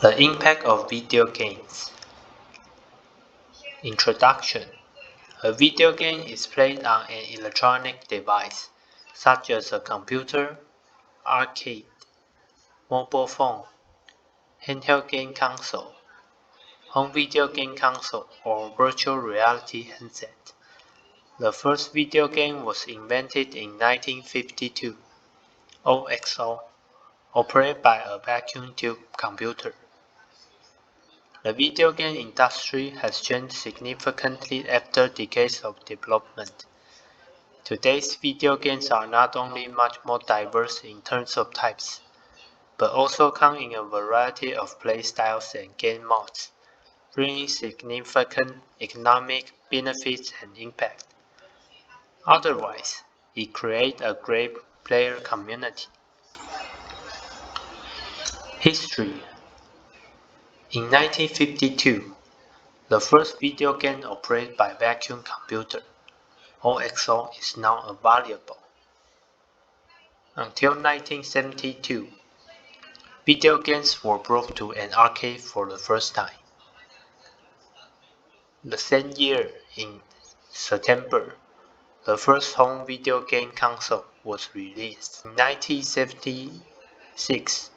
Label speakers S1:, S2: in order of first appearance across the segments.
S1: The impact of video games. Introduction. A video game is played on an electronic device, such as a computer, arcade, mobile phone, handheld game console, home video game console, or virtual reality headset. The first video game was invented in 1952, OXO, operated by a vacuum tube computer. The video game industry has changed significantly after decades of development. Today's video games are not only much more diverse in terms of types, but also come in a variety of play styles and game modes, bringing significant economic benefits and impact. Otherwise, it creates a great player community. History. In 1952, the first video game operated by vacuum computer, OXO, is now available. Until 1972, video games were brought to an arcade for the first time. The same year, in September, the first home video game console was released. In 1976,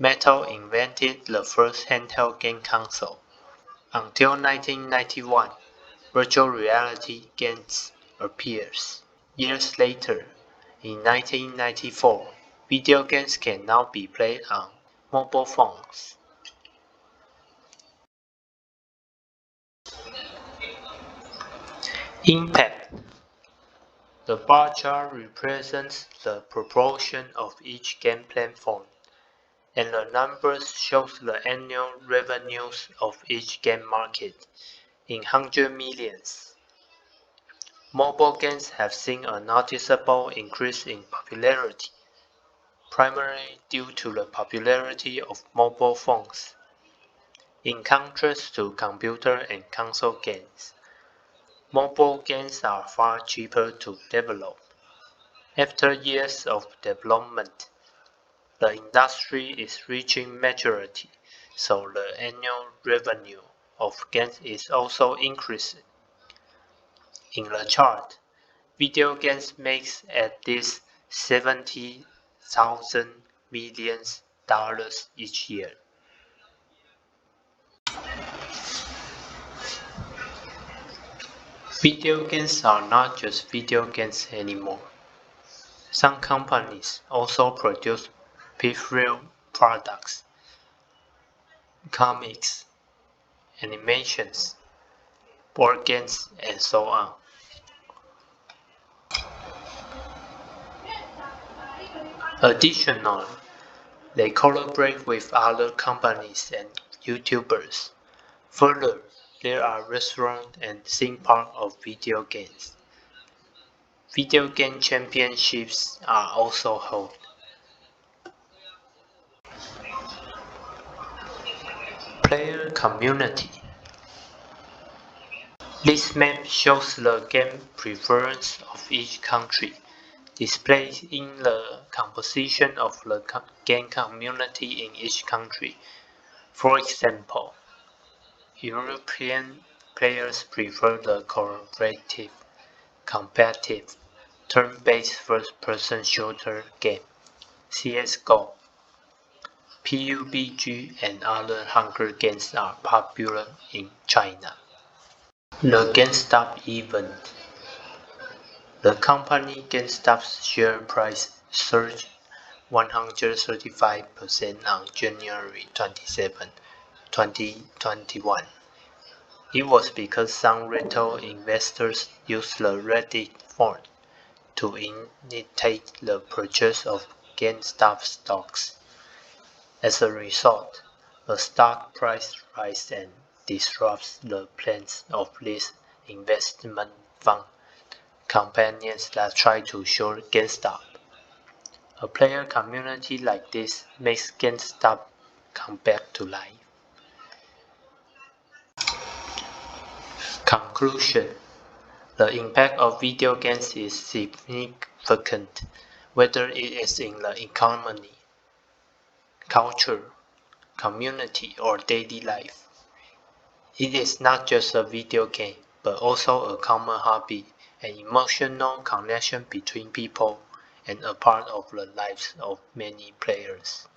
S1: Mattel invented the first handheld game console. Until 1991, virtual reality games appeared. Years later, in 1994, video games can now be played on mobile phones. Impact. The bar chart represents the proportion of each game platform, and the numbers shows the annual revenues of each game market in 100 millions. Mobile games have seen a noticeable increase in popularity, primarily due to the popularity of mobile phones. In contrast to computer and console games, mobile games are far cheaper to develop. After years of development, the industry is reaching maturity, so the annual revenue of games is also increasing. In the chart, video games makes at least $70,000 million each year. Video games are not just video games anymore. Some companies also produce peripheral products, comics, animations, board games, and so on. Additionally, they collaborate with other companies and YouTubers. Further, there are restaurants and theme parks of video games. Video game championships are also held. Player community. This map shows the game preference of each country, displaying the composition of the game community in each country. For example, European players prefer the cooperative, competitive, turn-based first-person shooter game, CS:GO. PUBG and other Hunger Games are popular in China. The GameStop event. The company GameStop's share price surged 135% on January 27, 2021. It was because some retail investors used the Reddit forum to initiate the purchase of GameStop stocks. As a result, the stock price rises and disrupts the plans of these investment fund companies that try to short GameStop. A player community like this makes GameStop come back to life. Conclusion. The impact of video games is significant, whether it is in the economy, culture, community, or daily life. It is not just a video game, but also a common hobby, an emotional connection between people, and a part of the lives of many players.